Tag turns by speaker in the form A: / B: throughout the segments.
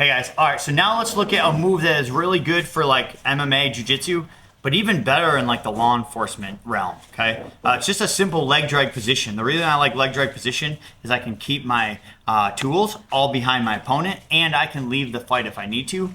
A: Hey guys, all right, so now let's look at a move that is really good for like MMA, jiu-jitsu, but even better in like the law enforcement realm, okay? It's just a simple leg drag position. The reason I like leg drag position is I can keep my tools all behind my opponent, and I can leave the fight if I need to.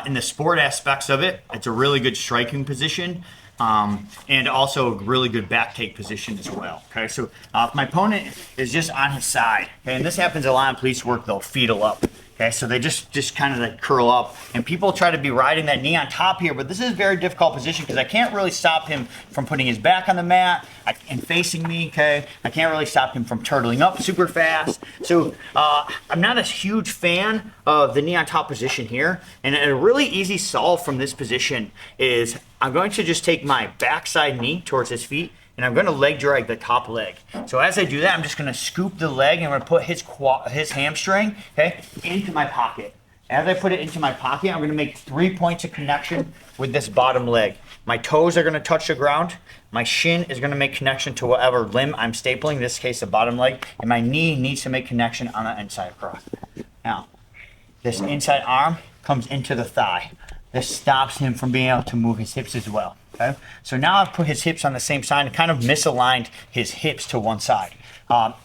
A: In the sport aspects of it, it's a really good striking position. And also a really good back take position as well. Okay, so if my opponent is just on his side, okay, and this happens a lot in police work, they'll fetal up. Okay, so they just kind of like curl up, and people try to be riding that knee on top here, but this is a very difficult position because I can't really stop him from putting his back on the mat and facing me. Okay, I can't really stop him from turtling up super fast. So I'm not a huge fan of the knee on top position here, and a really easy solve from this position is I'm going to just take my backside knee towards his feet, and I'm going to leg drag the top leg. So as I do that, I'm just going to scoop the leg, and I'm going to put his hamstring, okay, into my pocket. As I put it into my pocket, I'm going to make 3 points of connection with this bottom leg. My toes are going to touch the ground. My shin is going to make connection to whatever limb I'm stapling, in this case the bottom leg, and my knee needs to make connection on the inside across. Now, this inside arm comes into the thigh. This stops him from being able to move his hips as well. Okay? So now I've put his hips on the same side and kind of misaligned his hips to one side.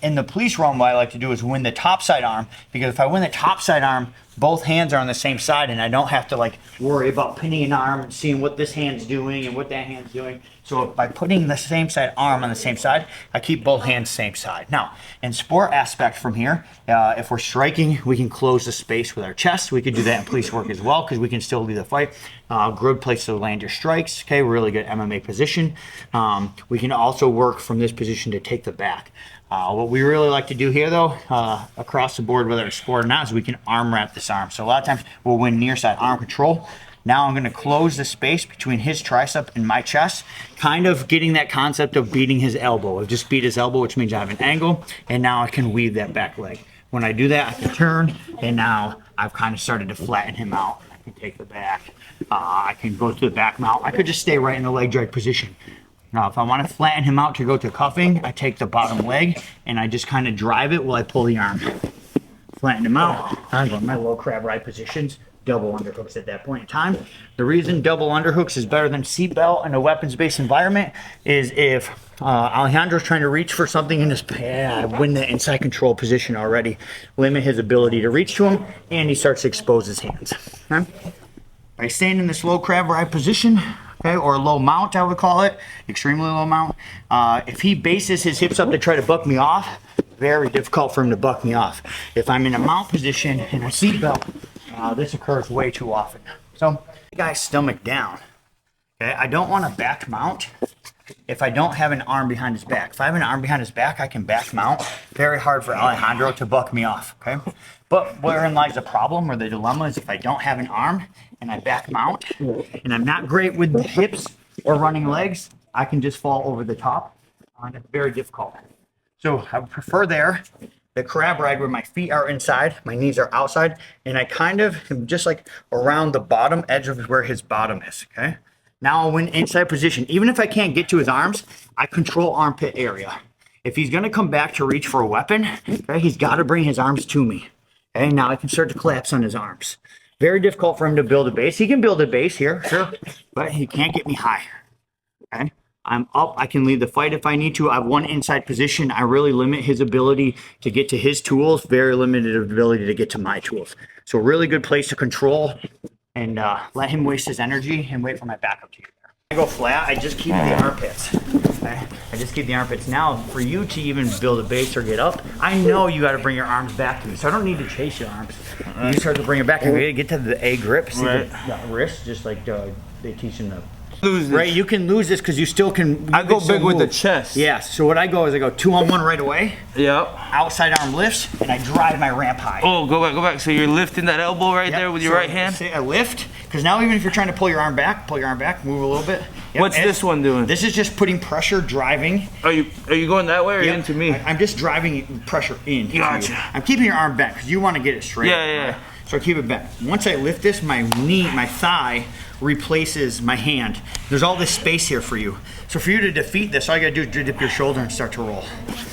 A: In the police realm, what I like to do is win the top side arm, because if I win the top side arm, both hands are on the same side, and I don't have to like worry about pinning an arm and seeing what this hand's doing and what that hand's doing. So by putting the same side arm on the same side, I keep both hands same side. Now, in sport aspect from here, if we're striking, we can close the space with our chest. We could do that in police work as well, because we can still lead the fight. Good place to land your strikes. Okay, really good MMA position. We can also work from this position to take the back. What we really like to do here, though, across the board, whether it's sport or not, is we can arm wrap this arm. So a lot of times we'll win near side arm control. Now I'm going to close the space between his tricep and my chest, kind of getting that concept of beating his elbow. I've just beat his elbow, which means I have an angle, and now I can weave that back leg. When I do that, I can turn, and now I've kind of started to flatten him out. I can take the back. I can go to the back mount. I could just stay right in the leg drag position. Now, if I want to flatten him out to go to cuffing, I take the bottom leg, and I just kind of drive it while I pull the arm. Flatten him out. I go in my low crab right positions. Double underhooks at that point in time. The reason double underhooks is better than seatbelt in a weapons-based environment is if Alejandro's trying to reach for something in his I win the inside control position already, limit his ability to reach to him, and he starts to expose his hands. Okay? By staying in this low crab right position, okay, or low mount, I would call it, extremely low mount, if he bases his hips up to try to buck me off, very difficult for him to buck me off. If I'm in a mount position in a seatbelt, this occurs way too often. So, guy's stomach down. Okay, I don't want to back mount if I don't have an arm behind his back. If I have an arm behind his back, I can back mount. Very hard for Alejandro to buck me off. Okay, but wherein lies the problem or the dilemma is if I don't have an arm and I back mount, and I'm not great with the hips or running legs, I can just fall over the top, and it's very difficult. So I would prefer the crab ride where my feet are inside, my knees are outside, and I kind of am just like around the bottom edge of where his bottom is, okay? Now I'll win inside position. Even if I can't get to his arms, I control armpit area. If he's gonna come back to reach for a weapon, okay, he's gotta bring his arms to me. Okay, now I can start to collapse on his arms. Very difficult for him to build a base. He can build a base here, sure, but he can't get me high, okay? I'm up, I can lead the fight if I need to. I have one inside position. I really limit his ability to get to his tools, very limited ability to get to my tools. So a really good place to control and let him waste his energy and wait for my backup to get there. I go flat, I just keep the armpits. Okay? I just keep the armpits. Now, for you to even build a base or get up, I know you got to bring your arms back to me, so I don't need to chase your arms. You start to bring it back, and you get to the A grip, see the wrist, just like they teach in the right, you can lose this because you still can.
B: I go big with the chest.
A: Yeah, so what I go is I go 2-on-1 right away.
B: Yep.
A: Outside arm lifts, and I drive my ramp high.
B: Oh, go back. So you're lifting that elbow right there with your right hand?
A: I lift, because now even if you're trying to pull your arm back, move a little bit.
B: Yep. What's this one doing?
A: This is just putting pressure, driving.
B: Are you going that way or into me?
A: I'm just driving pressure in.
B: Gotcha.
A: I'm keeping your arm bent because you want to get it straight.
B: Yeah.
A: Right? So I keep it bent. Once I lift this, my thigh replaces my hand. There's all this space here for you. So for you to defeat this, all you gotta do is dip your shoulder and start to roll.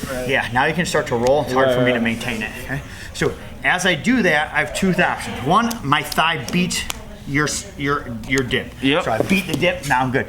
A: Right. Yeah, now you can start to roll. It's hard for me to maintain it. Okay? So as I do that, I have two options. One, my thigh beats your dip.
B: Yep.
A: So I beat the dip, now I'm good.